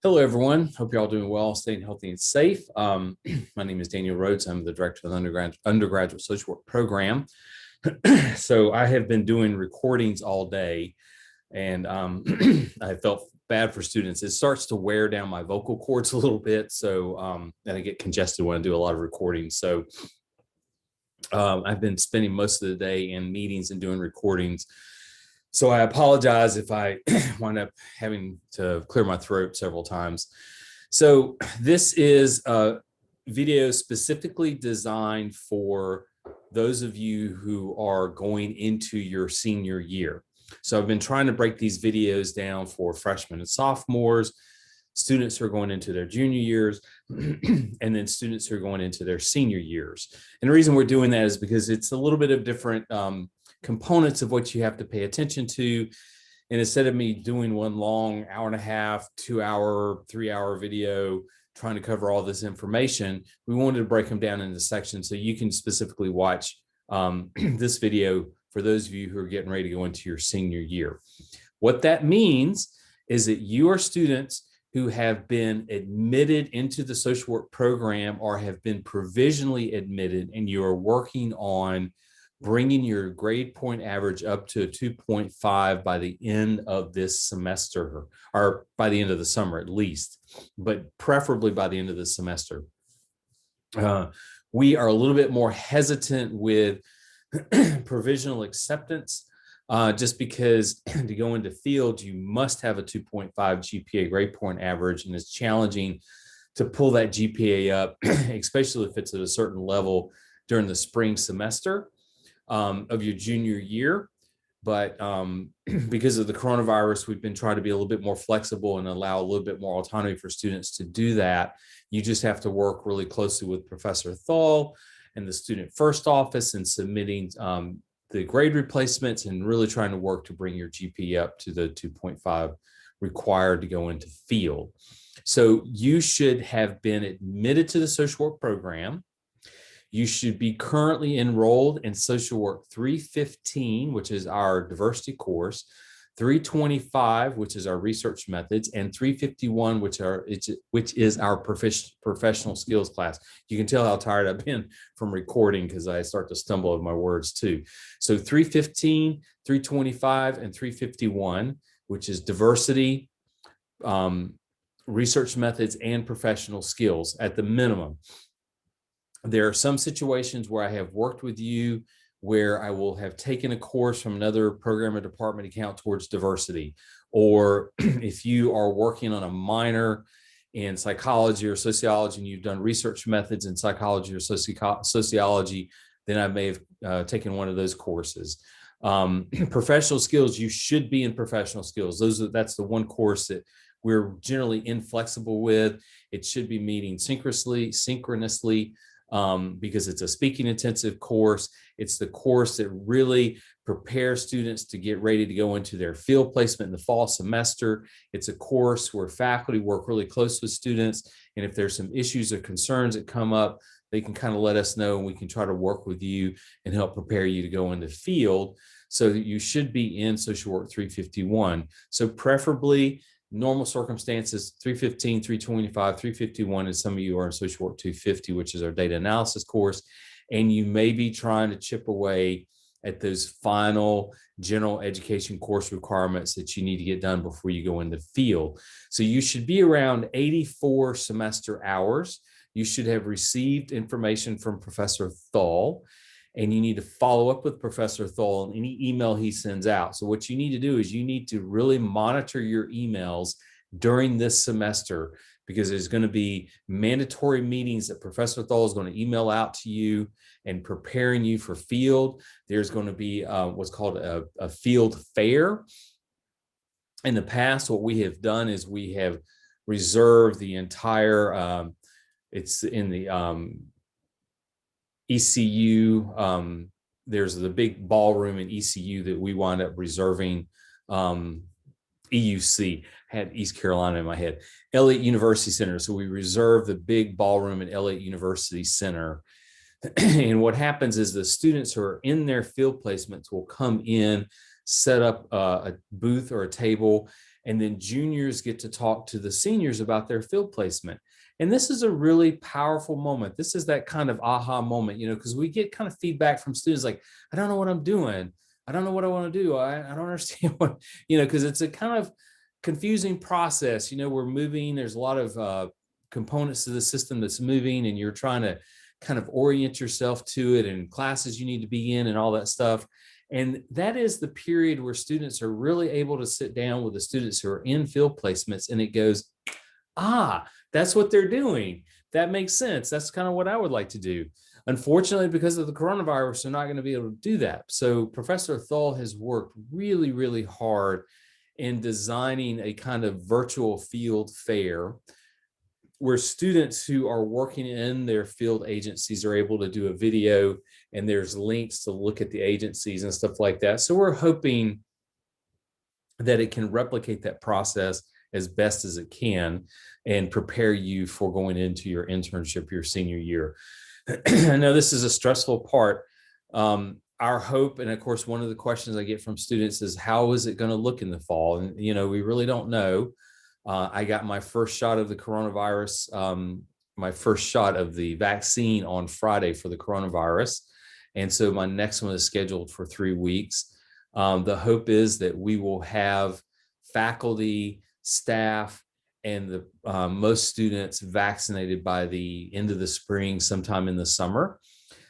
Hello, everyone. Hope you're all doing well, staying healthy and safe. My name is Daniel Rhodes. I'm the director of the undergraduate social work program. So I have been doing recordings all day, and I felt bad for students. It starts to wear down my vocal cords a little bit, so and I get congested when I do a lot of recordings. So I've been spending most of the day in meetings and doing recordings. So I apologize if I wind up having to clear my throat several times. So this is a video specifically designed for those of you who are going into your senior year. So I've been trying to break these videos down for freshmen and sophomores, students who are going into their junior years, and then students who are going into their senior years. And the reason we're doing that is because it's a little bit of different components of what you have to pay attention to. And instead of me doing one long hour and a half, 2-hour, 3-hour video trying to cover all this information, we wanted to break them down into sections so you can specifically watch this video for those of you who are getting ready to go into your senior year. What that means is that you are students who have been admitted into the social work program or have been provisionally admitted, and you are working on bringing your grade point average up to a 2.5 by the end of this semester, or by the end of the summer at least, but preferably by the end of the semester. We are a little bit more hesitant with provisional acceptance, just because to go into field, you must have a 2.5 GPA grade point average, and it's challenging to pull that GPA up, especially if it's at a certain level during the spring semester of your junior year. But because of the coronavirus, we've been trying to be a little bit more flexible and allow a little bit more autonomy for students to do that. You just have to work really closely with Professor Thal and the student first office and submitting the grade replacements and really trying to work to bring your GPA up to the 2.5 required to go into field. So you should have been admitted to the social work program. You should be currently enrolled in Social Work 315, which is our diversity course, 325, which is our research methods, and 351, which is our professional skills class. You can tell how tired I've been from recording because I start to stumble over my words too. So 315, 325, and 351, which is diversity, research methods, and professional skills at the minimum. There are some situations where I have worked with you where I will have taken a course from another program or department account towards diversity. Or if you are working on a minor in psychology or sociology and you've done research methods in psychology or sociology, then I may have taken one of those courses. Professional skills, you should be in professional skills. That's the one course that we're generally inflexible with. It should be meeting synchronously, because it's a speaking intensive course. It's the course that really prepares students to get ready to go into their field placement in the fall semester. It's a course where faculty work really close with students. And if there's some issues or concerns that come up, they can kind of let us know and we can try to work with you and help prepare you to go into field. So that you should be in Social Work 351. So preferably, normal circumstances, 315, 325, 351, and some of you are in Social Work 250, which is our data analysis course. And you may be trying to chip away at those final general education course requirements that you need to get done before you go into field. So you should be around 84 semester hours. You should have received information from Professor Thal, and you need to follow up with Professor Thal on any email he sends out. So what you need to do is you need to really monitor your emails during this semester, because there's going to be mandatory meetings that Professor Thal is going to email out to you and preparing you for field. There's going to be what's called a field fair. In the past, what we have done is we have reserved the entire, it's in the ECU. There's the big ballroom in ECU that we wind up reserving. EUC, had East Carolina in my head, Elliott University Center. So we reserve the big ballroom at Elliott University Center. And what happens is the students who are in their field placements will come in, set up a booth or a table, And then juniors get to talk to the seniors about their field placement. And this is a really powerful moment. This is that kind of aha moment, because we get kind of feedback from students like, I don't know what I'm doing. I don't know what I want to do. I don't understand what, because it's a kind of confusing process. We're moving. There's a lot of components to the system that's moving, and you're trying to kind of orient yourself to it, and classes you need to be in and all that stuff. And that is the period where students are really able to sit down with the students who are in field placements, and it goes, that's what they're doing. That makes sense. That's kind of what I would like to do. Unfortunately, because of the coronavirus, they're not going to be able to do that. So Professor Thull has worked really, really hard in designing a kind of virtual field fair where students who are working in their field agencies are able to do a video, and there's links to look at the agencies and stuff like that. So we're hoping that it can replicate that process as best as it can and prepare you for going into your internship your senior year. I know this is a stressful part. Our hope, and of course, one of the questions I get from students is, how is it going to look in the fall? And, we really don't know. I got my first shot of the coronavirus, my first shot of the vaccine on Friday for the coronavirus. And so my next one is scheduled for 3 weeks. The hope is that we will have faculty, staff, and the most students vaccinated by the end of the spring, sometime in the summer.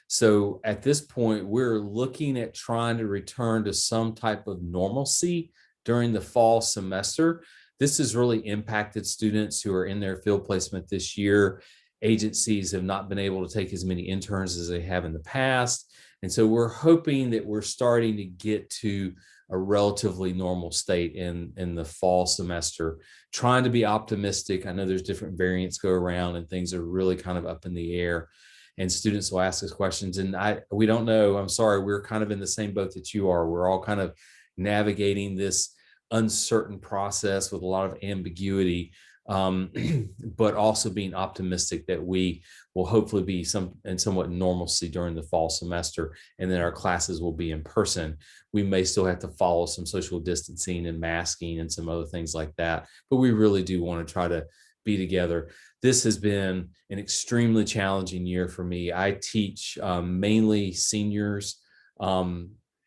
So at this point, we're looking at trying to return to some type of normalcy during the fall semester. This has really impacted students who are in their field placement this year. Agencies have not been able to take as many interns as they have in the past. And so we're hoping that we're starting to get to a relatively normal state in the fall semester, trying to be optimistic. I know there's different variants go around and things are really kind of up in the air, and students will ask us questions, and we don't know. I'm sorry, we're kind of in the same boat that you are. We're all kind of navigating this uncertain process with a lot of ambiguity, but also being optimistic that we will hopefully be somewhat normalcy during the fall semester, and then our classes will be in person. We may still have to follow some social distancing and masking and some other things like that, but we really do want to try to be together. This has been an extremely challenging year for me. I teach mainly seniors.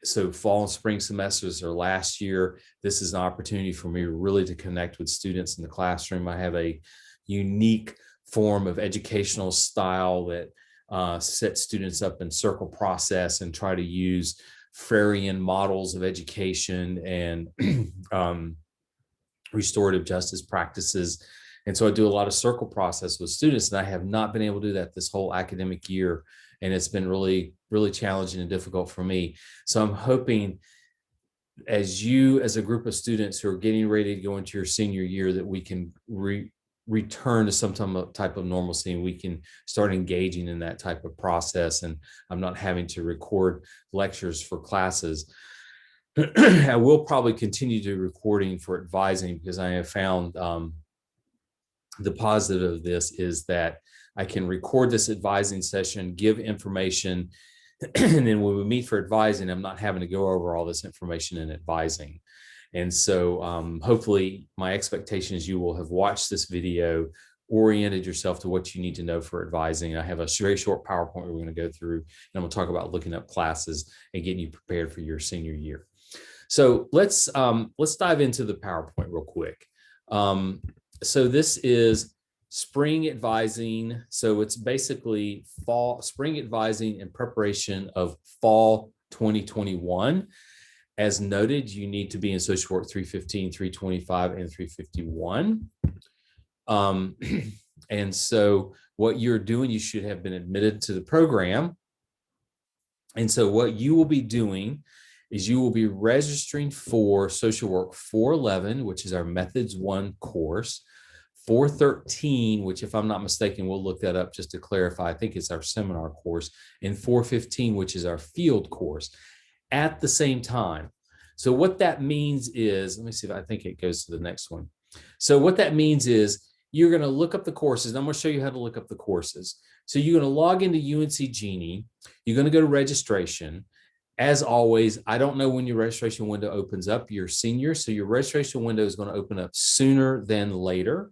So fall and spring semesters are last year. This is an opportunity for me really to connect with students in the classroom. I have a unique form of educational style that sets students up in circle process and try to use Freirean models of education and restorative justice practices. And so I do a lot of circle process with students, and I have not been able to do that this whole academic year. And it's been really, really challenging and difficult for me. So I'm hoping as a group of students who are getting ready to go into your senior year, that we can return to some type of normalcy, and we can start engaging in that type of process. And I'm not having to record lectures for classes. I will probably continue to recording for advising, because I have found the positive of this is that I can record this advising session, give information, and then when we meet for advising, I'm not having to go over all this information in advising. And so hopefully my expectation is you will have watched this video, oriented yourself to what you need to know for advising. I have a very short PowerPoint we're going to go through, and I'm going to talk about looking up classes and getting you prepared for your senior year. So let's dive into the PowerPoint real quick. So this is spring advising. So it's basically spring advising in preparation of fall 2021. As noted, you need to be in social work 315, 325, and 351. And so what you're doing, you should have been admitted to the program. And so what you will be doing is you will be registering for social work 411, which is our methods 1 course, 413, which, if I'm not mistaken, we'll look that up just to clarify, I think it's our seminar course, and 415, which is our field course, at the same time. So what that means is, let me see if I think it goes to the next one. So what that means is you're going to look up the courses. I'm going to show you how to look up the courses. So you're going to log into UNC Genie. You're going to go to registration. As always, I don't know when your registration window opens up. You're senior, so your registration window is going to open up sooner than later.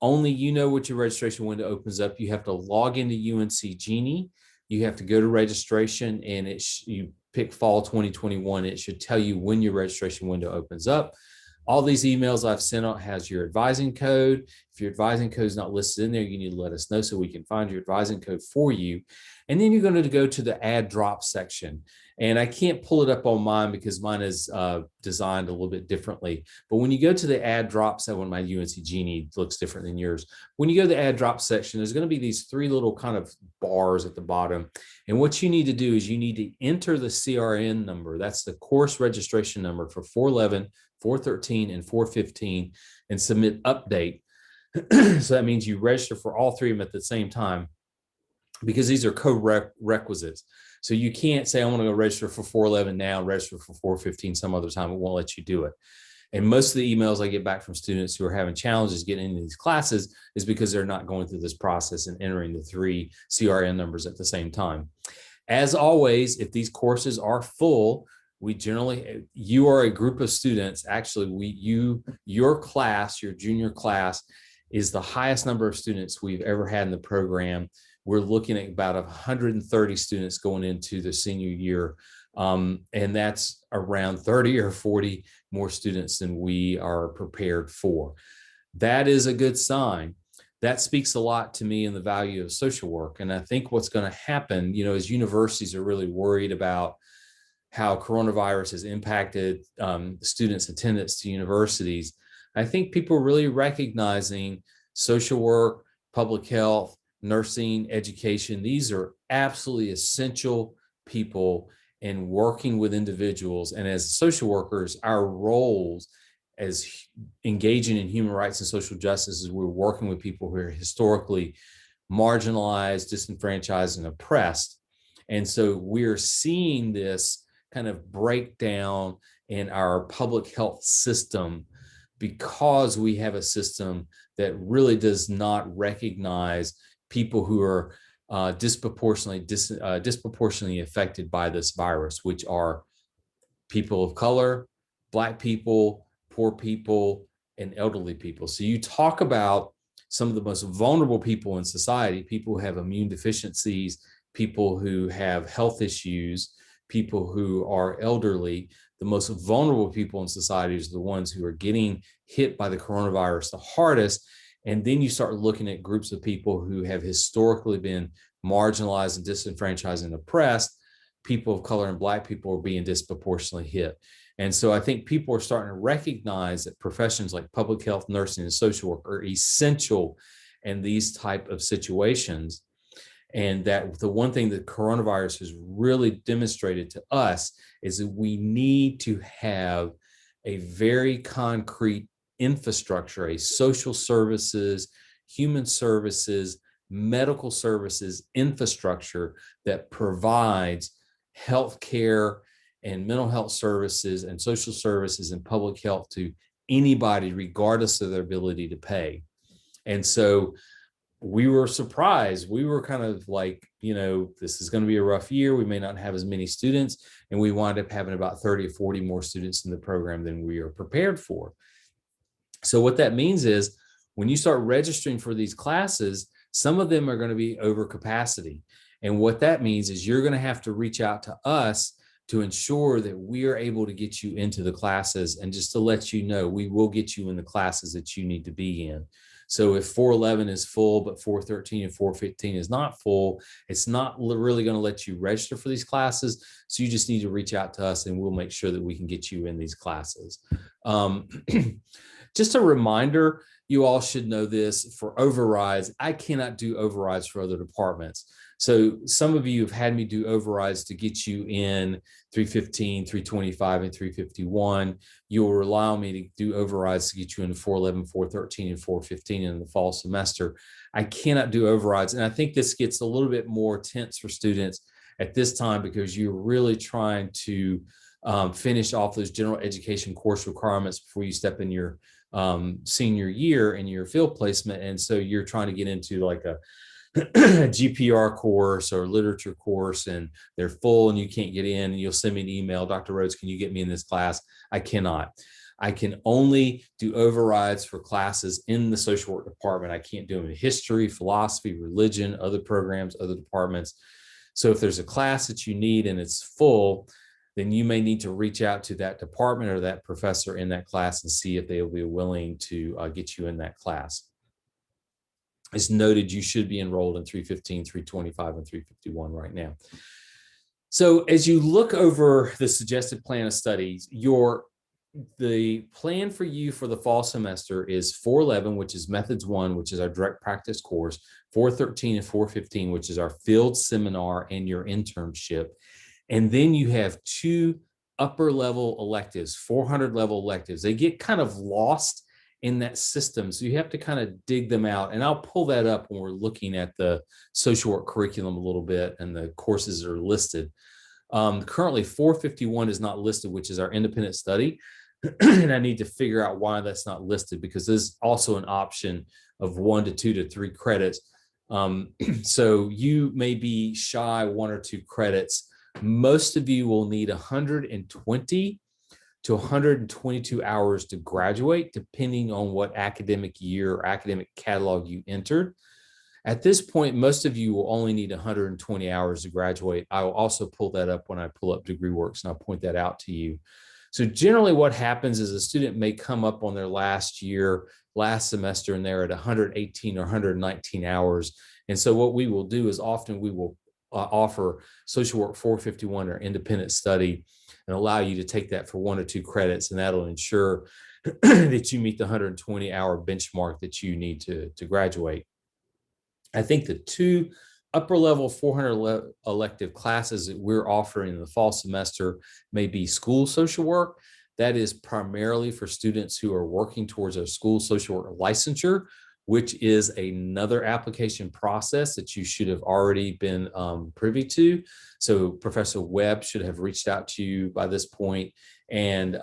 Only you know what your registration window opens up. You have to log into UNC Genie. You have to go to registration, and you pick fall 2021. It should tell you when your registration window opens up. All these emails I've sent out has your advising code. If your advising code is not listed in there, you need to let us know so we can find your advising code for you. And then you're going to go to the add drop section. And I can't pull it up on mine because mine is designed a little bit differently. But when you go to the add drop section, when my UNC Genie looks different than yours, when you go to the add drop section, there's going to be these three little kind of bars at the bottom. And what you need to do is you need to enter the CRN number. That's the course registration number for 411, 413, and 415, and submit update. So that means you register for all three of them at the same time, because these are co-requisites. So you can't say, I want to go register for 411 now, register for 415 some other time. It won't let you do it. And most of the emails I get back from students who are having challenges getting into these classes is because they're not going through this process and entering the three CRN numbers at the same time. As always, if these courses are full, you are a group of students. Actually, your class, your junior class, is the highest number of students we've ever had in the program. We're looking at about 130 students going into the senior year. And that's around 30 or 40 more students than we are prepared for. That is a good sign. That speaks a lot to me in the value of social work. And I think what's going to happen, as universities are really worried about how coronavirus has impacted students' attendance to universities, I think people are really recognizing social work, public health, nursing, education. These are absolutely essential people in working with individuals. And as social workers, our roles as engaging in human rights and social justice is we're working with people who are historically marginalized, disenfranchised, and oppressed. And so we're seeing this kind of breakdown in our public health system because we have a system that really does not recognize people who are disproportionately affected by this virus, which are people of color, Black people, poor people, and elderly people. So you talk about some of the most vulnerable people in society, people who have immune deficiencies, people who have health issues, people who are elderly. The most vulnerable people in society are the ones who are getting hit by the coronavirus the hardest. And then you start looking at groups of people who have historically been marginalized and disenfranchised and oppressed. People of color and Black people are being disproportionately hit. And so I think people are starting to recognize that professions like public health, nursing, and social work are essential in these type of situations. And that the one thing that coronavirus has really demonstrated to us is that we need to have a very concrete infrastructure, a social services, human services, medical services infrastructure that provides healthcare and mental health services and social services and public health to anybody, regardless of their ability to pay. And so we were surprised. We were kind of like, this is going to be a rough year. We may not have as many students. And we wind up having about 30 or 40 more students in the program than we are prepared for. So what that means is when you start registering for these classes, some of them are going to be over capacity. And what that means is you're going to have to reach out to us to ensure that we are able to get you into the classes. And just to let you know, we will get you in the classes that you need to be in. So if 411 is full, but 413 and 415 is not full, it's not really going to let you register for these classes. So you just need to reach out to us and we'll make sure that we can get you in these classes. Just a reminder, you all should know this, for overrides, I cannot do overrides for other departments. So some of you have had me do overrides to get you in 315, 325, and 351. You'll rely on me to do overrides to get you into 411, 413, and 415 in the fall semester. I cannot do overrides. And I think this gets a little bit more tense for students at this time because you're really trying to finish off those general education course requirements before you step in your senior year and your field placement. And so you're trying to get into like a GPR course or literature course and they're full and you can't get in, and you'll send me an email, Dr. Rhodes, can you get me in this class? I cannot. I can only do overrides for classes in the social work department. I can't do them in history, philosophy, religion, other programs, other departments. So if there's a class that you need and it's full, then you may need to reach out to that department or that professor in that class and see if they will be willing to get you in that class. As noted, you should be enrolled in 315, 325, and 351 right now. So as you look over the suggested plan of studies, the plan for you for the fall semester is 411, which is Methods 1, which is our direct practice course, 413 and 415, which is our field seminar and your internship. And then you have 2 upper level electives, 400 level electives. They get kind of lost in that system, so you have to kind of dig them out. And I'll pull that up when we're looking at the social work curriculum a little bit and the courses that are listed. Currently 451 is not listed, which is our independent study. And I need to figure out why that's not listed, because there's also an option of 1 to 2 to 3 credits. So you may be shy 1 or 2 credits. Most of you will need 120 to 122 hours to graduate, depending on what academic year or academic catalog you entered. At this point, most of you will only need 120 hours to graduate. I will also pull that up when I pull up DegreeWorks, and I'll point that out to you. So generally what happens is a student may come up on their last semester, and they're at 118 or 119 hours. And so what we will do is often we will offer Social Work 451 or independent study and allow you to take that for 1 or 2 credits, and that'll ensure that you meet the 120-hour benchmark that you need to graduate. I think the 2 upper level 400 elective classes that we're offering in the fall semester may be school social work. That is primarily for students who are working towards a school social work licensure, which is another application process that you should have already been privy to. So Professor Webb should have reached out to you by this point. And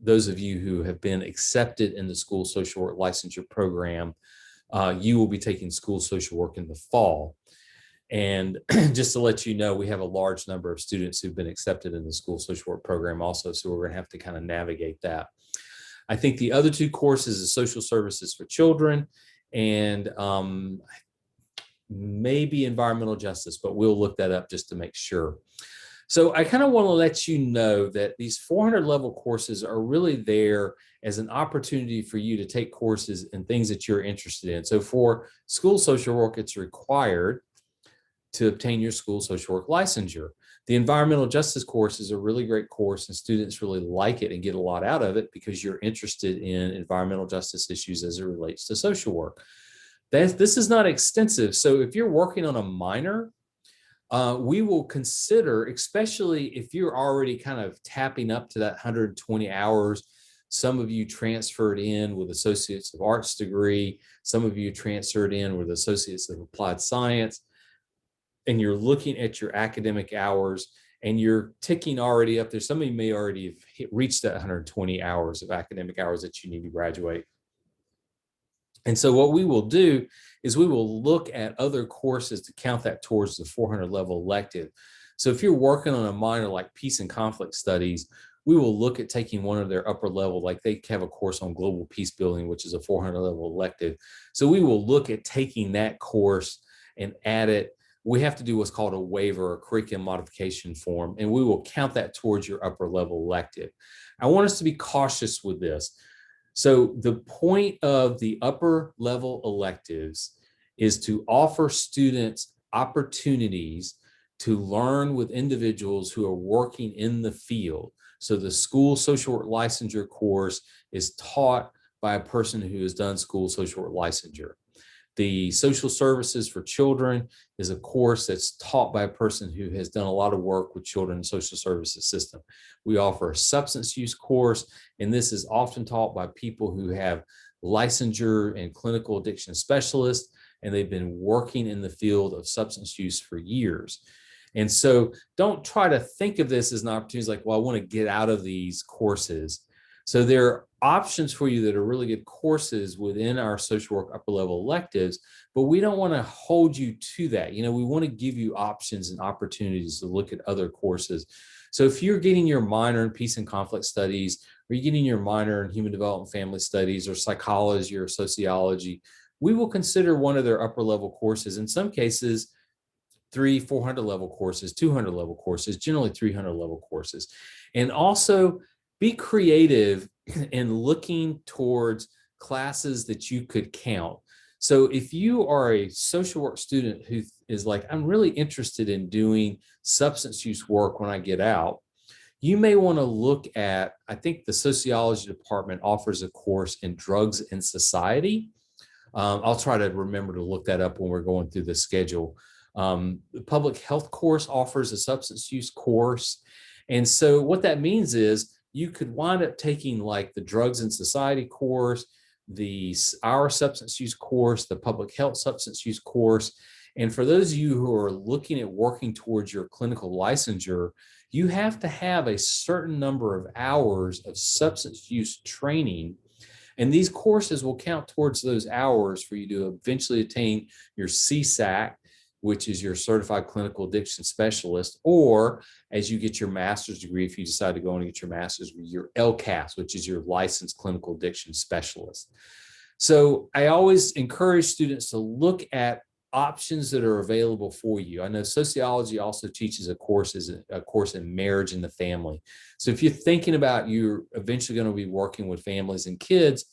those of you who have been accepted in the school social work licensure program, you will be taking school social work in the fall. And just to let you know, we have a large number of students who've been accepted in the school social work program also, so we're going to have to kind of navigate that. I think the other 2 courses is social services for children and maybe environmental justice, but we'll look that up just to make sure. So I kind of want to let you know that these 400 level courses are really there as an opportunity for you to take courses in things that you're interested in. So for school social work, it's required to obtain your school social work licensure. The environmental justice course is a really great course, and students really like it and get a lot out of it because you're interested in environmental justice issues as it relates to social work. This is not extensive. So if you're working on a minor, we will consider, especially if you're already kind of tapping up to that 120 hours, some of you transferred in with Associates of Arts degree, some of you transferred in with Associates of Applied Science, and you're looking at your academic hours and you're ticking already up there. Some of you may already have reached that 120 hours of academic hours that you need to graduate. And so what we will do is we will look at other courses to count that towards the 400 level elective. So if you're working on a minor like peace and conflict studies, we will look at taking one of their upper level, like they have a course on global peace building, which is a 400 level elective. So we will look at taking that course and add it. We have to do what's called a waiver or curriculum modification form, and we will count that towards your upper level elective. I want us to be cautious with this. So the point of the upper level electives is to offer students opportunities to learn with individuals who are working in the field. So the school social work licensure course is taught by a person who has done school social work licensure. The social services for children is a course that's taught by a person who has done a lot of work with children in the social services system. We offer a substance use course, and this is often taught by people who have licensure and clinical addiction specialists, and they've been working in the field of substance use for years. And so don't try to think of this as an opportunity like, well, I want to get out of these courses. So there options for you that are really good courses within our social work upper level electives, but we don't want to hold you to that. You know, we want to give you options and opportunities to look at other courses. So if you're getting your minor in peace and conflict studies, or you're getting your minor in human development family studies, or psychology or sociology, we will consider one of their upper level courses. In some cases, 400 level courses, 200 level courses, generally 300 level courses. And also be creative in looking towards classes that you could count. So if you are a social work student who is like, I'm really interested in doing substance use work when I get out, you may want to look at, I think the sociology department offers a course in drugs and society. I'll try to remember to look that up when we're going through the schedule. The public health course offers a substance use course. And so what that means is you could wind up taking like the drugs and society course, our substance use course, the public health substance use course. And for those of you who are looking at working towards your clinical licensure, you have to have a certain number of hours of substance use training. And these courses will count towards those hours for you to eventually attain your CSAC, which is your Certified Clinical Addiction Specialist, or as you get your master's degree, if you decide to go and get your master's degree, your LCAS, which is your Licensed Clinical Addiction Specialist. So I always encourage students to look at options that are available for you. I know sociology also teaches a course in marriage and the family. So if you're thinking about you're eventually going to be working with families and kids,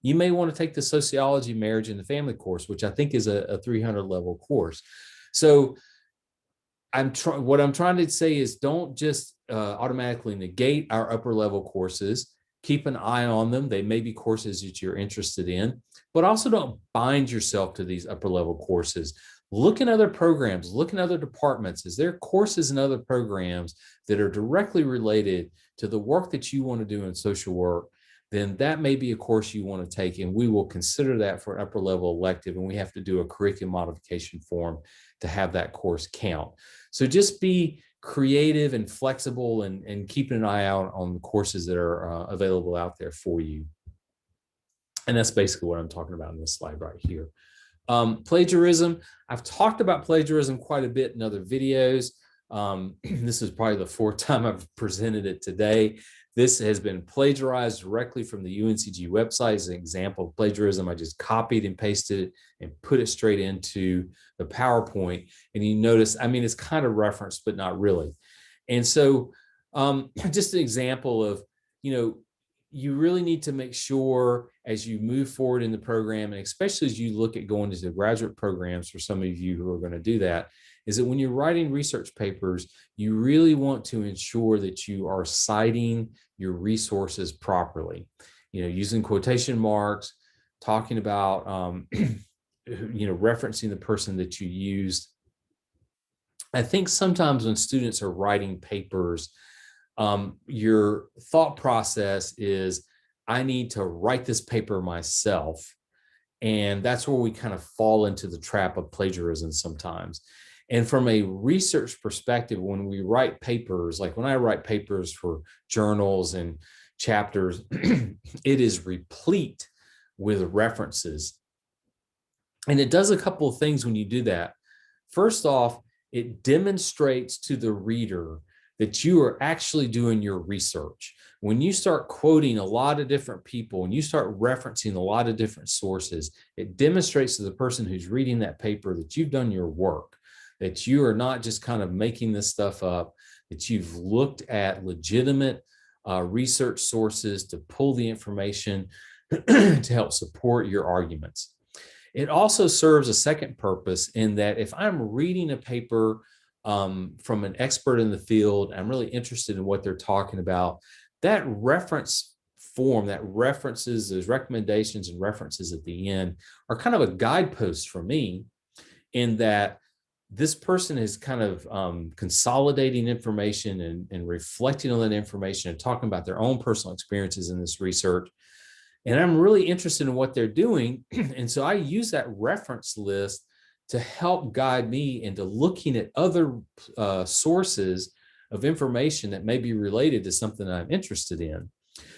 you may want to take the sociology, marriage, and the family course, which I think is a 300 level course. So what I'm trying to say is don't just automatically negate our upper level courses. Keep an eye on them. They may be courses that you're interested in, but also don't bind yourself to these upper level courses. Look in other programs, look in other departments. Is there courses and other programs that are directly related to the work that you want to do in social work? Then that may be a course you want to take, and we will consider that for an upper level elective, and we have to do a curriculum modification form to have that course count. So just be creative and flexible and keep an eye out on the courses that are available out there for you. And that's basically what I'm talking about in this slide right here. Plagiarism. I've talked about plagiarism quite a bit in other videos. This is probably the fourth time I've presented it today. This has been plagiarized directly from the UNCG website as an example of plagiarism. I just copied and pasted it and put it straight into the PowerPoint. And you notice, I mean, it's kind of referenced, but not really. And so just an example of, you really need to make sure as you move forward in the program, and especially as you look at going into the graduate programs for some of you who are going to do that, is that when you're writing research papers, you really want to ensure that you are citing your resources properly, using quotation marks, talking about, referencing the person that you used. I think sometimes when students are writing papers, your thought process is, I need to write this paper myself. And that's where we kind of fall into the trap of plagiarism sometimes. And from a research perspective, when we write papers, like when I write papers for journals and chapters, it is replete with references. And it does a couple of things when you do that. First off, it demonstrates to the reader that you are actually doing your research. When you start quoting a lot of different people and you start referencing a lot of different sources, it demonstrates to the person who's reading that paper that you've done your work, that you are not just kind of making this stuff up, that you've looked at legitimate research sources to pull the information to help support your arguments. It also serves a second purpose in that if I'm reading a paper from an expert in the field, I'm really interested in what they're talking about, that reference form, that references, those recommendations and references at the end are kind of a guidepost for me in that this person is kind of consolidating information and reflecting on that information and talking about their own personal experiences in this research. And I'm really interested in what they're doing. And so I use that reference list to help guide me into looking at other sources of information that may be related to something that I'm interested in.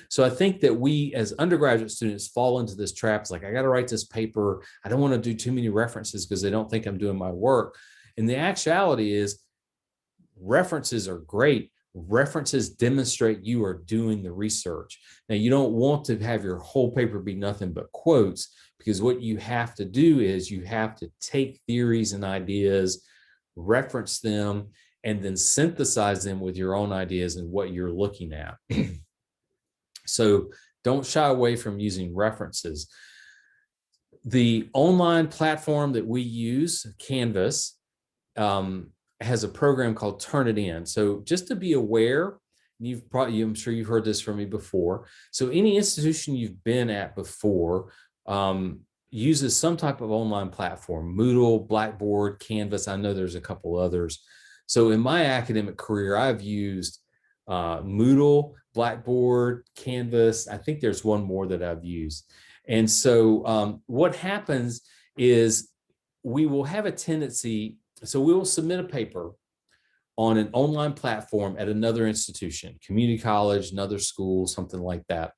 So I think that we as undergraduate students fall into this trap. It's like, I got to write this paper. I don't want to do too many references because they don't think I'm doing my work. And the actuality is references are great. References demonstrate you are doing the research. Now, you don't want to have your whole paper be nothing but quotes, because what you have to do is you have to take theories and ideas, reference them, and then synthesize them with your own ideas and what you're looking at. So don't shy away from using references. The online platform that we use, Canvas, has a program called Turnitin. So just to be aware, I'm sure you've heard this from me before. So any institution you've been at before uses some type of online platform, Moodle, Blackboard, Canvas. I know there's a couple others. So in my academic career, I've used Moodle, Blackboard, Canvas. I think there's one more that I've used. And so what happens is we will have a tendency, so we will submit a paper on an online platform at another institution, community college, another school, something like that.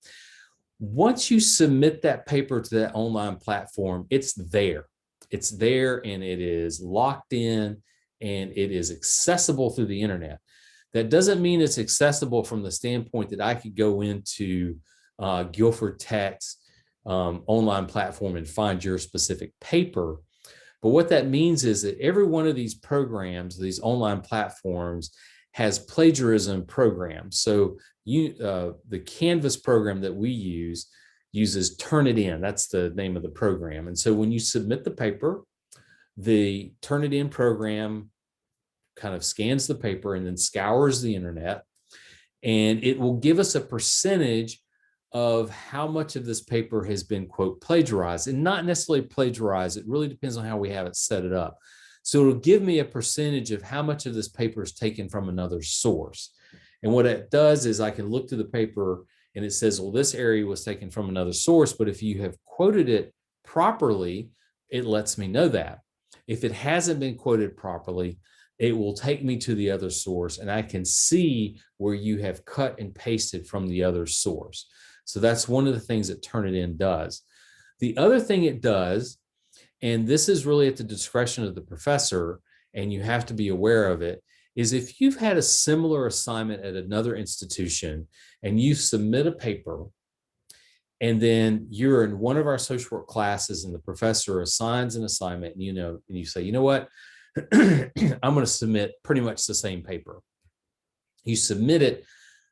Once you submit that paper to that online platform, it's there. It's there and it is locked in and it is accessible through the internet. That doesn't mean it's accessible from the standpoint that I could go into Guilford Tech's online platform and find your specific paper. But what that means is that every one of these programs, these online platforms, has plagiarism programs. So the Canvas program that we use uses Turnitin. That's the name of the program. And so when you submit the paper, the Turnitin program kind of scans the paper and then scours the internet, and it will give us a percentage of how much of this paper has been, quote, plagiarized, and not necessarily plagiarized. It really depends on how we have it set it up. So it'll give me a percentage of how much of this paper is taken from another source. And what it does is I can look through the paper and it says, well, this area was taken from another source, but if you have quoted it properly, it lets me know that. If it hasn't been quoted properly, it will take me to the other source and I can see where you have cut and pasted from the other source. So that's one of the things that Turnitin does. The other thing it does, and this is really at the discretion of the professor, and you have to be aware of it, is if you've had a similar assignment at another institution and you submit a paper, and then you're in one of our social work classes and the professor assigns an assignment, and you say, you know what, I'm going to submit pretty much the same paper. You submit it.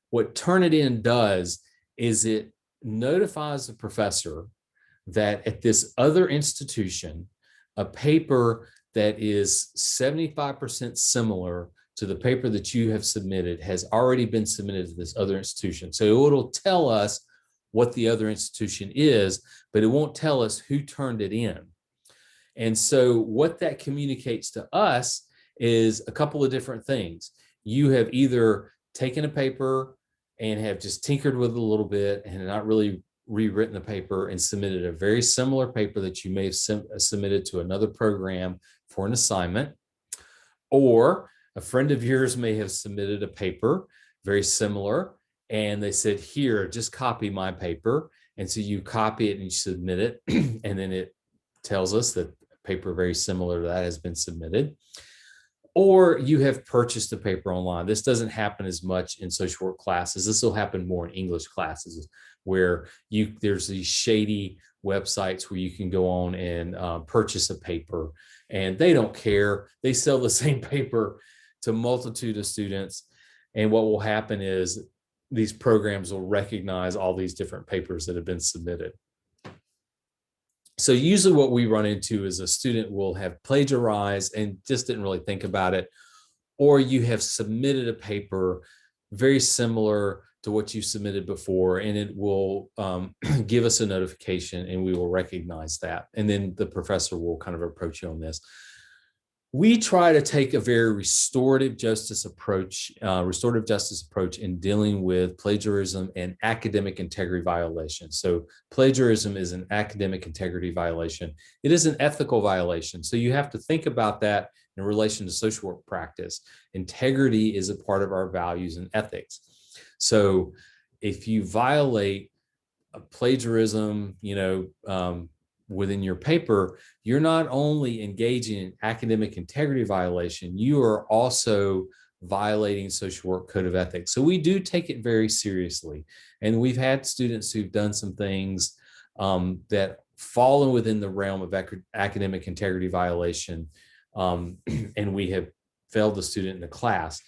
What Turnitin does is it notifies the professor that at this other institution, a paper that is 75% similar to the paper that you have submitted has already been submitted to this other institution. So it'll tell us what the other institution is, but it won't tell us who turned it in. And so what that communicates to us is a couple of different things. You have either taken a paper and have just tinkered with it a little bit and not really rewritten the paper and submitted a very similar paper that you may have submitted to another program for an assignment. Or a friend of yours may have submitted a paper very similar and they said, here, just copy my paper. And so you copy it and you submit it. And then it tells us that a paper very similar to that has been submitted. Or you have purchased a paper online. This doesn't happen as much in social work classes. This will happen more in English classes where there's these shady websites where you can go on and purchase a paper and they don't care. They sell the same paper to a multitude of students. And what will happen is these programs will recognize all these different papers that have been submitted. So usually what we run into is a student will have plagiarized and just didn't really think about it, or you have submitted a paper very similar to what you submitted before, and it will give us a notification and we will recognize that. And then the professor will kind of approach you on this. We try to take a very restorative justice approach in dealing with plagiarism and academic integrity violations. So plagiarism is an academic integrity violation. It is an ethical violation. So you have to think about that in relation to social work practice. Integrity is a part of our values and ethics. So if you violate plagiarism, within your paper, you're not only engaging in academic integrity violation, you are also violating social work code of ethics. So we do take it very seriously. And we've had students who've done some things that fall within the realm of academic integrity violation, and we have failed the student in the class.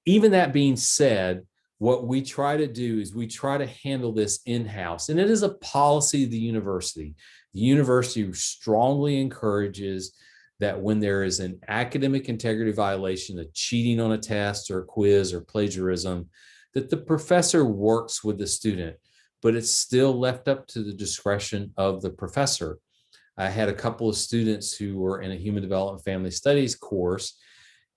Even that being said, what we try to do is we try to handle this in-house, and it is a policy of the university. The university strongly encourages that when there is an academic integrity violation, a cheating on a test or a quiz or plagiarism, that the professor works with the student, but it's still left up to the discretion of the professor. I had a couple of students who were in a human development family studies course,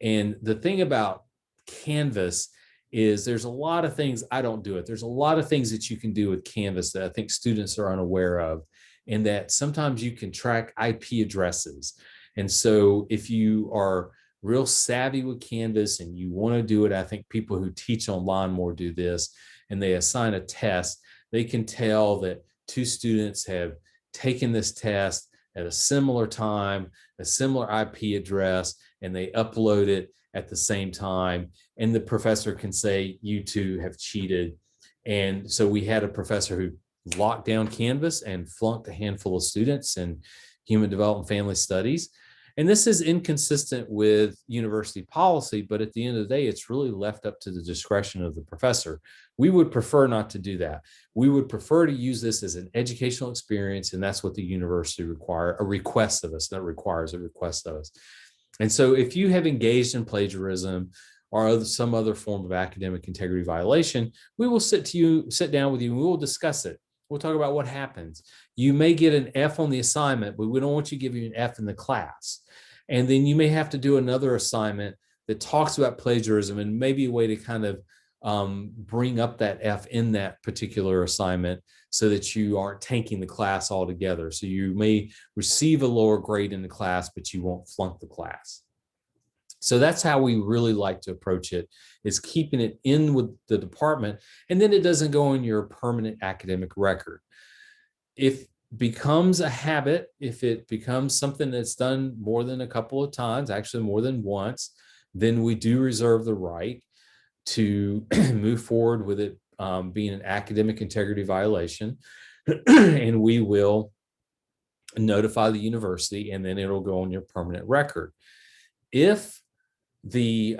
and the thing about Canvas is there's a lot of things, I don't do it. There's a lot of things that you can do with Canvas that I think students are unaware of, and that sometimes you can track IP addresses. And so if you are real savvy with Canvas and you want to do it, I think people who teach online more do this, and they assign a test, they can tell that two students have taken this test at a similar time, a similar IP address, and they upload it at the same time, and the professor can say, you two have cheated. And so we had a professor who locked down Canvas and flunked a handful of students in human development family studies. And this is inconsistent with university policy, but at the end of the day, it's really left up to the discretion of the professor. We would prefer not to do that. We would prefer to use this as an educational experience, and that's what the university requests of us, not requires, a request of us. And so if you have engaged in plagiarism or some other form of academic integrity violation, we will sit down with you, and we will discuss it. We'll talk about what happens. You may get an F on the assignment, but we don't want you to give you an F in the class. And then you may have to do another assignment that talks about plagiarism, and maybe a way to kind of bring up that F in that particular assignment so that you aren't tanking the class altogether. So you may receive a lower grade in the class, but you won't flunk the class. So that's how we really like to approach it, is keeping it in with the department, and then it doesn't go in your permanent academic record. If it becomes a habit, if it becomes something that's done more than a couple of times, actually more than once, then we do reserve the right to move forward with it being an academic integrity violation, and we will notify the university, and then it'll go on your permanent record. If the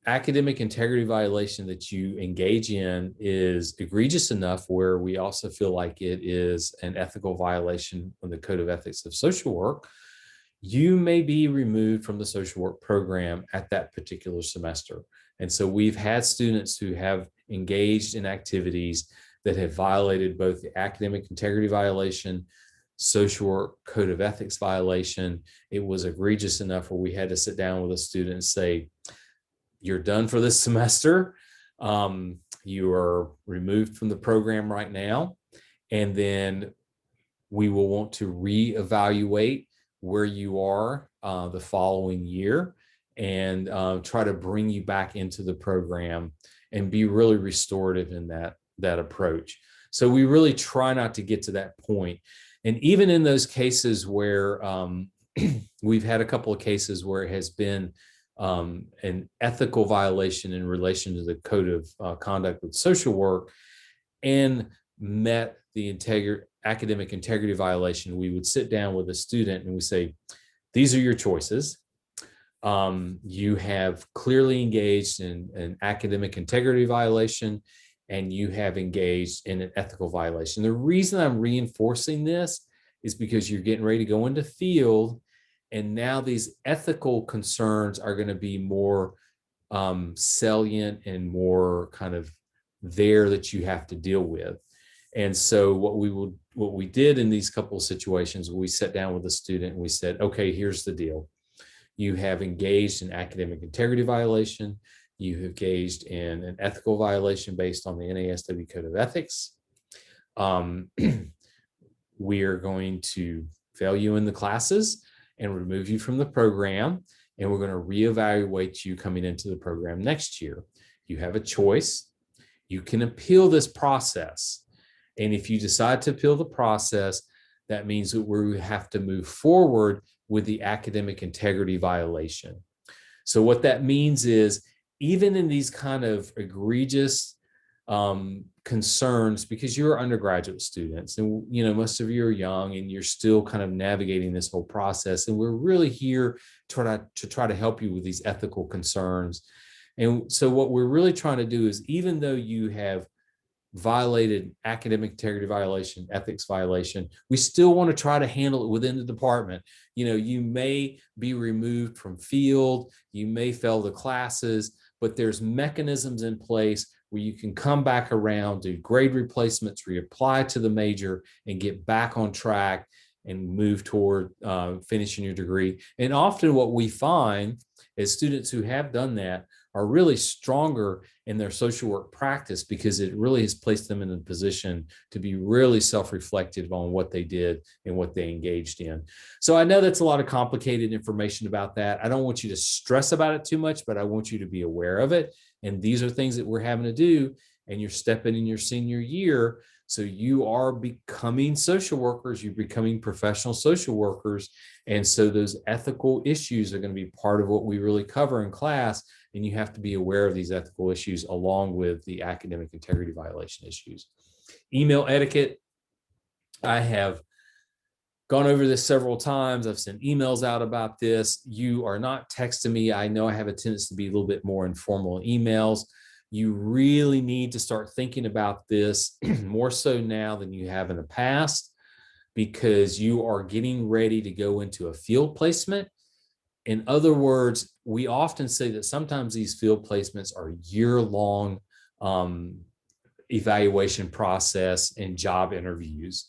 academic integrity violation that you engage in is egregious enough where we also feel like it is an ethical violation of the Code of Ethics of Social Work, you may be removed from the social work program at that particular semester. And so we've had students who have engaged in activities that have violated both the academic integrity violation, social work code of ethics violation. It was egregious enough where we had to sit down with a student and say, you're done for this semester. You are removed from the program right now. And then we will want to reevaluate where you are the following year, and try to bring you back into the program and be really restorative in that approach. So we really try not to get to that point. And even in those cases where we've had a couple of cases where it has been an ethical violation in relation to the code of conduct with social work and met the academic integrity violation, we would sit down with a student and we say, these are your choices. You have clearly engaged in an academic integrity violation, and you have engaged in an ethical violation. The reason I'm reinforcing this is because you're getting ready to go into field, and now these ethical concerns are going to be more salient and more kind of there that you have to deal with. And so what we did in these couple of situations, we sat down with a student and we said, okay, here's the deal. You have engaged in academic integrity violation. You have engaged in an ethical violation based on the NASW Code of Ethics. We are going to fail you in the classes and remove you from the program, and we're going to reevaluate you coming into the program next year. You have a choice. You can appeal this process. And if you decide to appeal the process, that means that we have to move forward with the academic integrity violation. So what that means is, even in these kind of egregious concerns, because you're undergraduate students and most of you are young and you're still kind of navigating this whole process, and we're really here to try to help you with these ethical concerns. And so what we're really trying to do is, even though you have violated academic integrity violation, ethics violation, we still want to try to handle it within the department. You may be removed from field, you may fail the classes, but there's mechanisms in place where you can come back around, do grade replacements, reapply to the major, and get back on track and move toward finishing your degree. And often what we find is students who have done that are really stronger in their social work practice, because it really has placed them in a position to be really self-reflective on what they did and what they engaged in. So I know that's a lot of complicated information about that. I don't want you to stress about it too much, but I want you to be aware of it. And these are things that we're having to do, and you're stepping in your senior year. So you are becoming social workers, you're becoming professional social workers. And so those ethical issues are going to be part of what we really cover in class. And you have to be aware of these ethical issues along with the academic integrity violation issues. Email etiquette. I have gone over this several times. I've sent emails out about this. You are not texting me. I know I have a tendency to be a little bit more informal emails. You really need to start thinking about this more so now than you have in the past, because you are getting ready to go into a field placement. In other words, we often say that sometimes these field placements are year-long evaluation process and job interviews.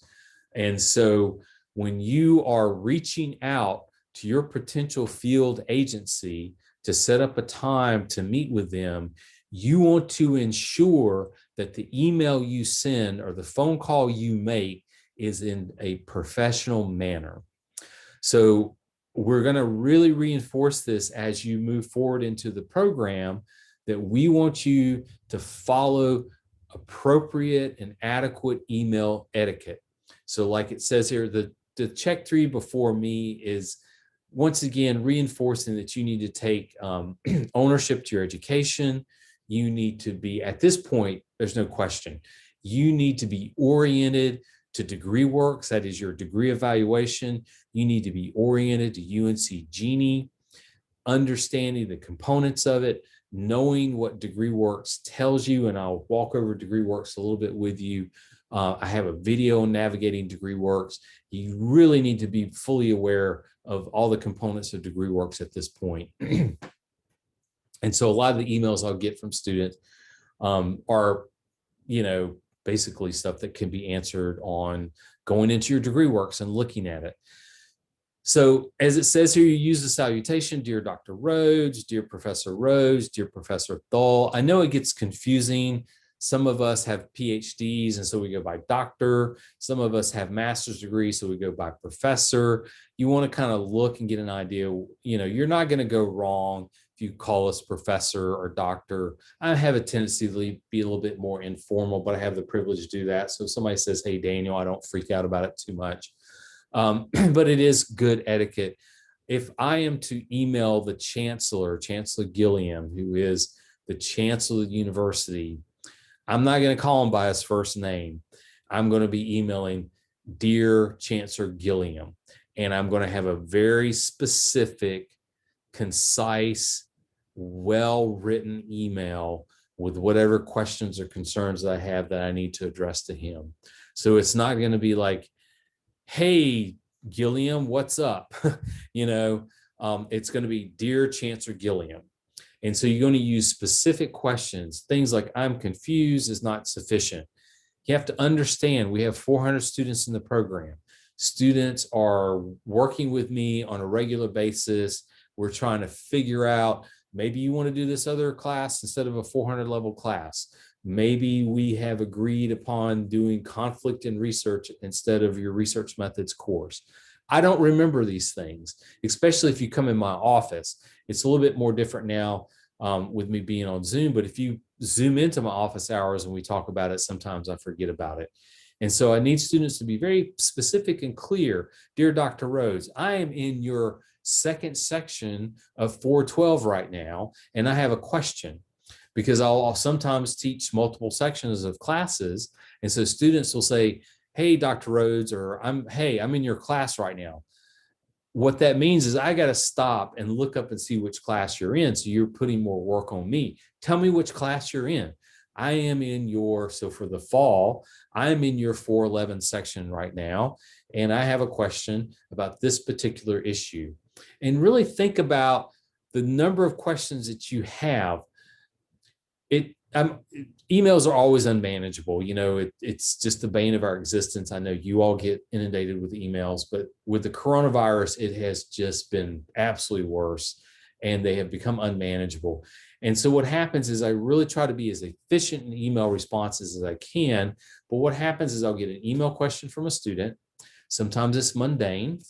And so when you are reaching out to your potential field agency to set up a time to meet with them, you want to ensure that the email you send or the phone call you make is in a professional manner. So we're going to really reinforce this as you move forward into the program, that we want you to follow appropriate and adequate email etiquette. So like it says here, the check 3 before me is once again reinforcing that you need to take ownership to your education. You need to be, at this point, there's no question, you need to be oriented to DegreeWorks, that is your degree evaluation. You need to be oriented to UNC Genie, understanding the components of it, knowing what DegreeWorks tells you, and I'll walk over DegreeWorks a little bit with you. I have a video on navigating DegreeWorks. You really need to be fully aware of all the components of DegreeWorks at this point. And so a lot of the emails I'll get from students are, basically stuff that can be answered on going into your DegreeWorks and looking at it. So as it says here, you use the salutation, dear Dr. Rhodes, dear Professor Rhodes, dear Professor Thal. I know it gets confusing. Some of us have PhDs, and so we go by doctor. Some of us have master's degrees, so we go by professor. You want to kind of look and get an idea. You're not going to go wrong if you call us professor or doctor. I have a tendency to be a little bit more informal, but I have the privilege to do that. So if somebody says, hey, Daniel, I don't freak out about it too much. But it is good etiquette. If I am to email the Chancellor Gilliam, who is the Chancellor of the university, I'm not going to call him by his first name. I'm going to be emailing Dear Chancellor Gilliam, and I'm going to have a very specific, concise, well-written email with whatever questions or concerns that I have that I need to address to him. So it's not going to be like, hey, Gilliam, what's up? It's going to be Dear Chancellor Gilliam. And so you're going to use specific questions. Things like I'm confused is not sufficient. You have to understand we have 400 students in the program. Students are working with me on a regular basis. We're trying to figure out, maybe you want to do this other class instead of a 400 level class. Maybe we have agreed upon doing conflict and research instead of your research methods course. I don't remember these things, especially if you come in my office. It's a little bit more different now. with me being on Zoom. But if you Zoom into my office hours and we talk about it, sometimes I forget about it. And so I need students to be very specific and clear. Dear Dr. Rhodes, I am in your second section of 412 right now, and I have a question, because I'll sometimes teach multiple sections of classes. And so students will say, hey, Dr. Rhodes, or I'm in your class right now. What that means is I got to stop and look up and see which class you're in. So you're putting more work on me. Tell me which class you're in. I am in your, so for the fall, I'm in your 411 section right now. And I have a question about this particular issue. And really think about the number of questions that you have. Emails are always unmanageable. It's just the bane of our existence. I know you all get inundated with emails, but with the coronavirus, it has just been absolutely worse, and they have become unmanageable. And so what happens is I really try to be as efficient in email responses as I can. But what happens is I'll get an email question from a student. Sometimes it's mundane.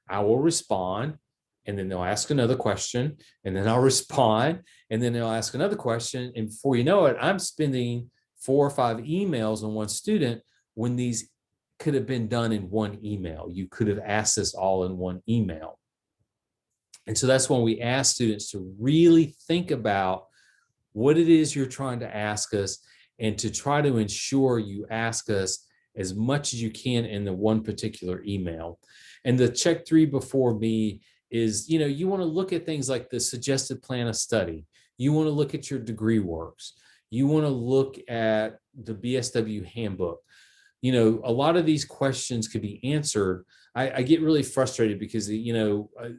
I will respond, and then they'll ask another question, and then I'll respond, and then they'll ask another question. And before you know it, I'm spending 4 or 5 emails on one student when these could have been done in one email. You could have asked this all in one email. And so that's when we ask students to really think about what it is you're trying to ask us, and to try to ensure you ask us as much as you can in the one particular email. And the check 3 before me is, you want to look at things like the suggested plan of study. You want to look at your degree works. You want to look at the BSW handbook. A lot of these questions could be answered. I get really frustrated because,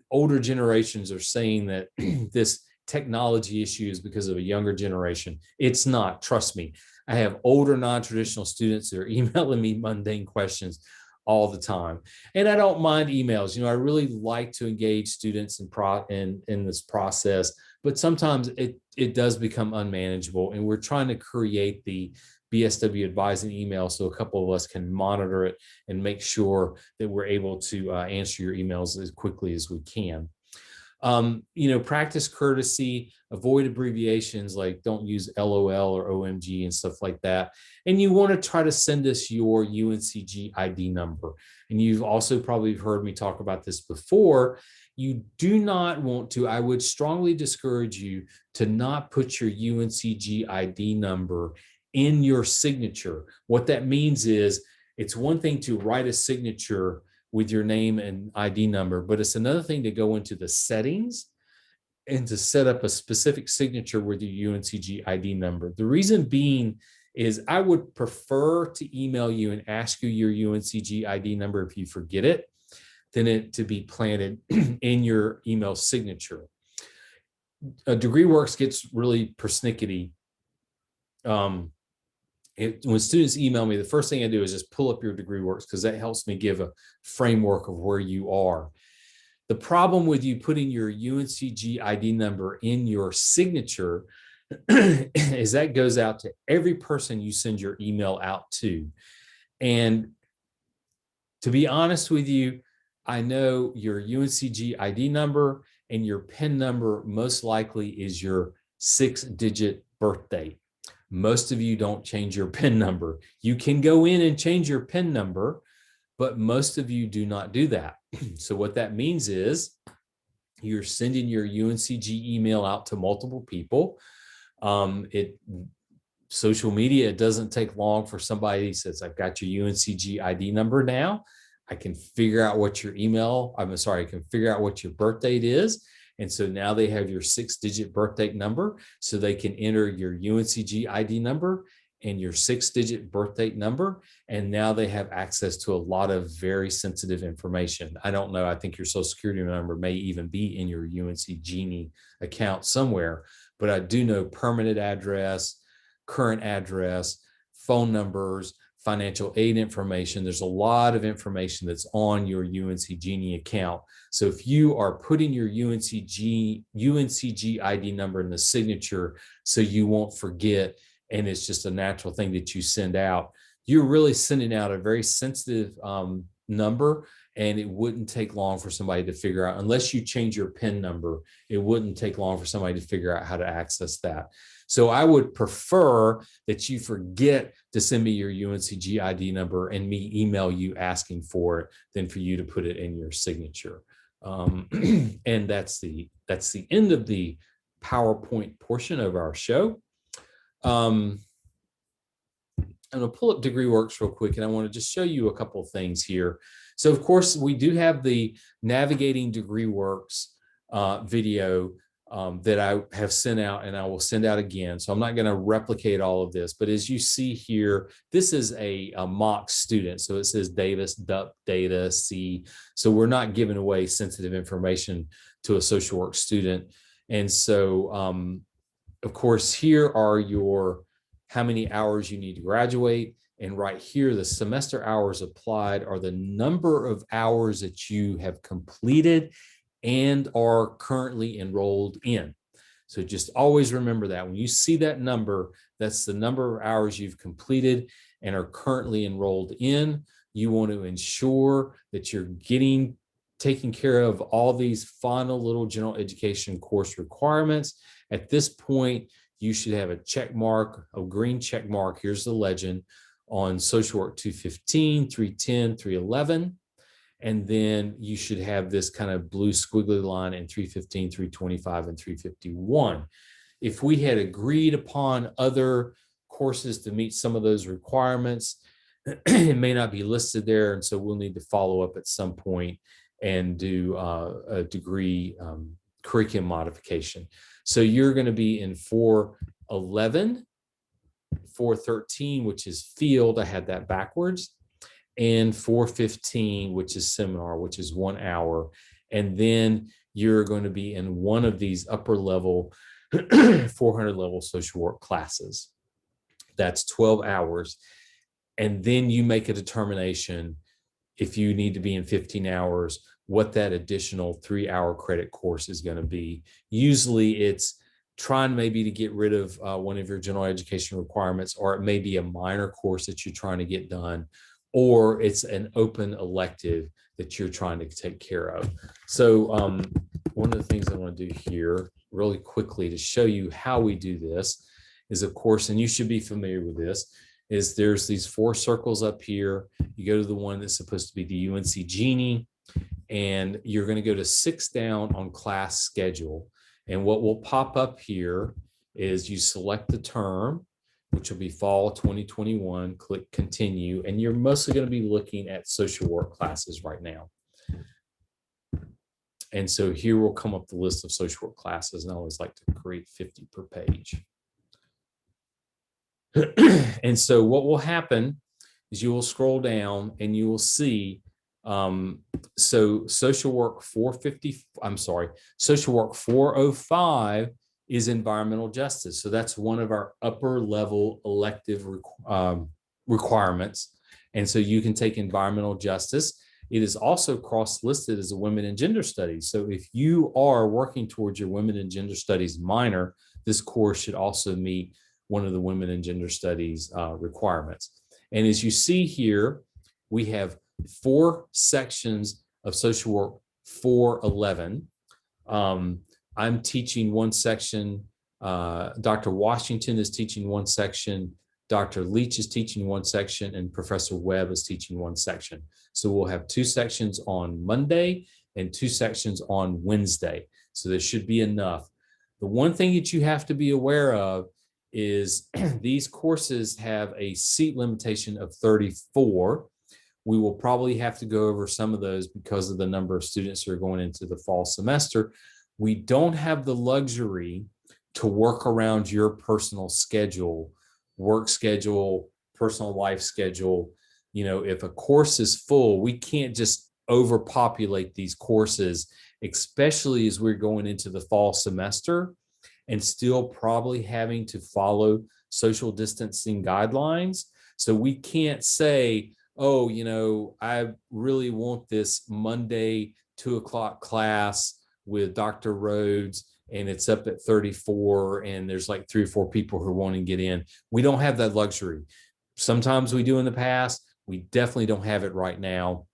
older generations are saying that this technology issue is because of a younger generation. It's not, trust me. I have older non-traditional students that are emailing me mundane questions all the time. And I don't mind emails. I really like to engage students in this process, but sometimes it does become unmanageable. And we're trying to create the BSW advising email so a couple of us can monitor it and make sure that we're able to answer your emails as quickly as we can. Practice courtesy, avoid abbreviations, like don't use LOL or OMG and stuff like that. And you want to try to send us your UNCG ID number. And you've also probably heard me talk about this before. You do not want to, I would strongly discourage you to not put your UNCG ID number in your signature. What that means is it's one thing to write a signature with your name and ID number, but it's another thing to go into the settings and to set up a specific signature with your UNCG ID number. The reason being is I would prefer to email you and ask you your UNCG ID number if you forget it, than it to be planted in your email signature. DegreeWorks gets really persnickety. When students email me, the first thing I do is just pull up your DegreeWorks, because that helps me give a framework of where you are. The problem with you putting your UNCG ID number in your signature is that goes out to every person you send your email out to. And to be honest with you, I know your UNCG ID number and your PIN number most likely is your 6-digit birth date. Most of you don't change your PIN number. You can go in and change your PIN number, but most of you do not do that. So what that means is you're sending your UNCG email out to multiple people. Social media, it doesn't take long for somebody who says, I've got your UNCG ID number now. I can figure out what your I can figure out what your birth date is. And so now they have your 6-digit birth date number, so they can enter your UNCG ID number and your 6-digit birth date number. And now they have access to a lot of very sensitive information. I don't know. I think your social security number may even be in your UNC Genie account somewhere, but I do know permanent address, current address, phone numbers, financial aid information. There's a lot of information that's on your UNC Genie account. So if you are putting your UNCG ID number in the signature so you won't forget, and it's just a natural thing that you send out, you're really sending out a very sensitive number, and it wouldn't take long for somebody to figure out, unless you change your PIN number, it wouldn't take long for somebody to figure out how to access that. So I would prefer that you forget to send me your UNCG ID number and me email you asking for it than for you to put it in your signature. And that's the end of the PowerPoint portion of our show. I'm going to pull up DegreeWorks real quick, and I want to just show you a couple of things here. So, of course, we do have the Navigating DegreeWorks video that I have sent out, and I will send out again. So I'm not going to replicate all of this, but as you see here, this is a mock student. So it says Davis, DUP, data, C. So we're not giving away sensitive information to a social work student. And so, of course, here are your how many hours you need to graduate. And right here, the semester hours applied are the number of hours that you have completed and are currently enrolled in. So just always remember that when you see that number, that's the number of hours you've completed and are currently enrolled in. You want to ensure that you're taking care of all these final little general education course requirements. At this point, you should have a check mark, a green check mark. Here's the legend on Social Work 215, 310, 311. And then you should have this kind of blue squiggly line in 315, 325, and 351. If we had agreed upon other courses to meet some of those requirements, it may not be listed there. And so we'll need to follow up at some point and do a degree curriculum modification. So you're going to be in 411, 413, which is field. I had that backwards. And 415, which is seminar, which is 1 hour. And then you're going to be in one of these upper level 400 level social work classes. That's 12 hours. And then you make a determination if you need to be in 15 hours, what that additional 3-hour credit course is going to be. Usually it's trying maybe to get rid of one of your general education requirements, or it may be a minor course that you're trying to get done, or it's an open elective that you're trying to take care of. So one of the things I want to do here really quickly to show you how we do this is, of course, and you should be familiar with this, is there's these 4 circles up here. You go to the one that's supposed to be the UNC Genie, and you're going to go to 6 down on class schedule. And what will pop up here is you select the term, which will be fall 2021, click continue, and you're mostly going to be looking at social work classes right now. And so here will come up the list of social work classes, and I always like to create 50 per page. And so what will happen is you will scroll down and you will see, so social work 405 is environmental justice. So that's one of our upper level elective requirements. And so you can take environmental justice. It is also cross-listed as a women and gender studies. So if you are working towards your women and gender studies minor, this course should also meet one of the women and gender studies requirements. And as you see here, we have 4 sections of social work 411. I'm teaching one section. Dr. Washington is teaching one section. Dr. Leach is teaching one section, and Professor Webb is teaching one section. So we'll have 2 sections on Monday and 2 sections on Wednesday. So there should be enough. The one thing that you have to be aware of is these courses have a seat limitation of 34. We will probably have to go over some of those because of the number of students that are going into the fall semester. We don't have the luxury to work around your personal schedule, work schedule, personal life schedule. You know, if a course is full, we can't just overpopulate these courses, especially as we're going into the fall semester and still probably having to follow social distancing guidelines. So we can't say, oh, you know, I really want this Monday 2 o'clock class with Dr. Rhodes, and it's up at 34, and there's like 3 or 4 people who want to get in. We don't have that luxury. Sometimes we do in the past. We definitely don't have it right now.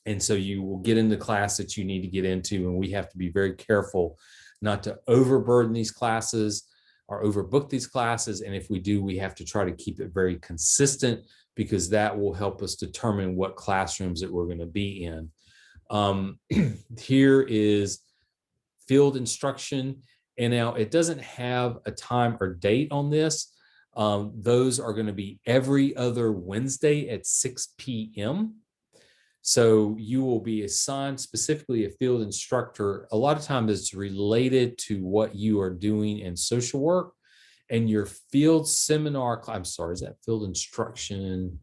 And so you will get into class that you need to get into, and we have to be very careful not to overburden these classes or overbook these classes. And if we do, we have to try to keep it very consistent, because that will help us determine what classrooms that we're going to be in. Here is field instruction. And now it doesn't have a time or date on this. Those are going to be every other Wednesday at 6 p.m. So you will be assigned specifically a field instructor. A lot of times it's related to what you are doing in social work, and your field seminar, I'm sorry, is that field instruction?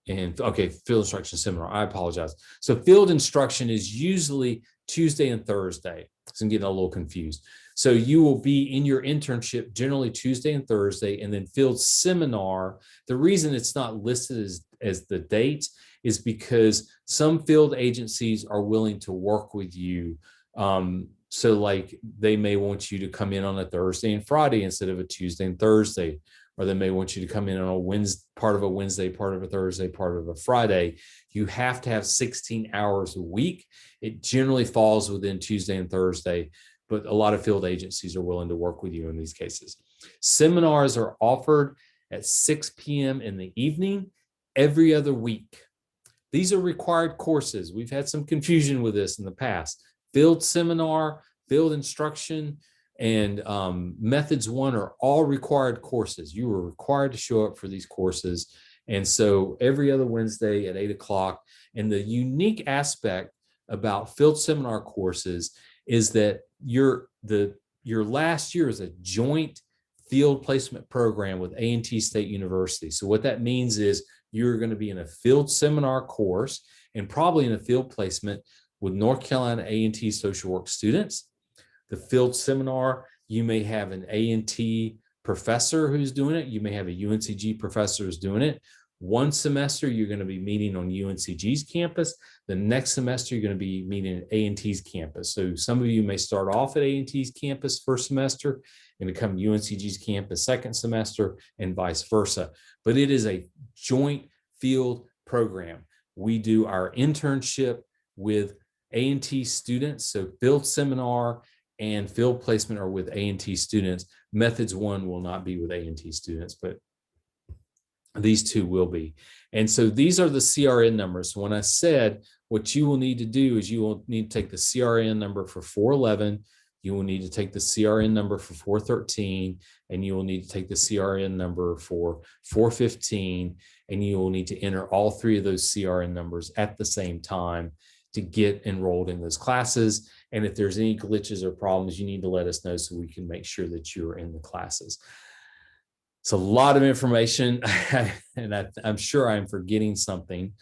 And okay, field instruction seminar, I apologize. So field instruction is usually Tuesday and Thursday. So I'm getting a little confused. So you will be in your internship generally Tuesday and Thursday, and then field seminar. The reason it's not listed as the dates is because some field agencies are willing to work with you. So like they may want you to come in on a Thursday and Friday instead of a Tuesday and Thursday, or they may want you to come in on a Wednesday, part of a Wednesday, part of a Thursday, part of a Friday. You have to have 16 hours a week. It generally falls within Tuesday and Thursday, but a lot of field agencies are willing to work with you in these cases. Seminars are offered at 6 p.m. in the evening every other week. These are required courses. We've had some confusion with this in the past. Field seminar, field instruction, and methods 1 are all required courses. You are required to show up for these courses. And so every other Wednesday at 8 o'clock. And the unique aspect about field seminar courses is that your last year is a joint field placement program with A&T State University. So what that means is you're going to be in a field seminar course and probably in a field placement with North Carolina A&T social work students. The field seminar, you may have an A&T professor who's doing it. You may have a UNCG professor who's doing it. One semester, you're going to be meeting on UNCG's campus. The next semester, you're going to be meeting at A&T's campus. So some of you may start off at A&T's campus first semester and become UNCG's campus second semester, and vice versa. But it is a joint field program. We do our internship with A&T students. So field seminar and field placement are with A&T students. Methods 1 will not be with A&T students, but these two will be. And so these are the CRN numbers. So when I said what you will need to do is you will need to take the CRN number for 411, you will need to take the CRN number for 413, and you will need to take the CRN number for 415, and you will need to enter all 3 of those CRN numbers at the same time to get enrolled in those classes. And if there's any glitches or problems, you need to let us know so we can make sure that you're in the classes. It's a lot of information, and I'm sure I'm forgetting something.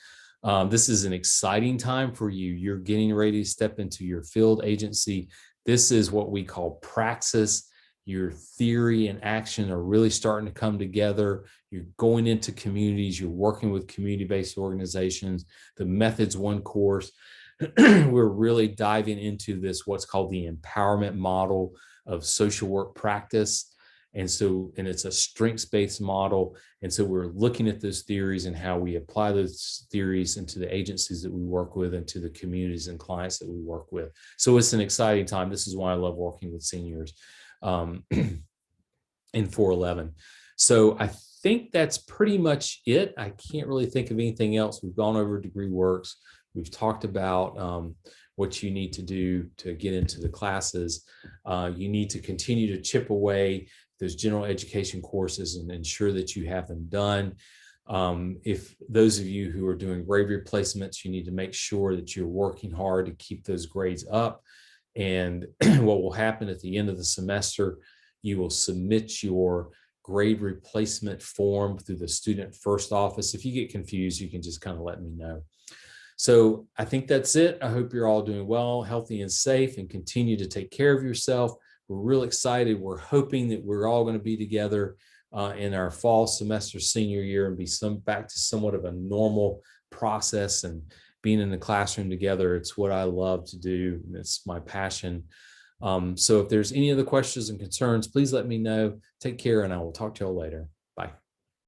This is an exciting time for you. You're getting ready to step into your field agency. This is what we call praxis. Your theory and action are really starting to come together. You're going into communities. You're working with community-based organizations. The Methods 1 course, we're really diving into this, what's called the empowerment model of social work practice. And it's a strengths-based model. And so we're looking at those theories and how we apply those theories into the agencies that we work with and to the communities and clients that we work with. So it's an exciting time. This is why I love working with seniors in 411. So I think that's pretty much it. I can't really think of anything else. We've gone over DegreeWorks. We've talked about what you need to do to get into the classes. You need to continue to chip away those general education courses and ensure that you have them done. If those of you who are doing grade replacements, you need to make sure that you're working hard to keep those grades up. And what will happen at the end of the semester, you will submit your grade replacement form through the student first office. If you get confused, you can just kind of let me know. So I think that's it. I hope you're all doing well, healthy and safe, and continue to take care of yourself. We're real excited. We're hoping that we're all going to be together in our fall semester senior year and be back to somewhat of a normal process and being in the classroom together. It's what I love to do. It's my passion. So if there's any other questions and concerns, please let me know. Take care, and I will talk to you all later.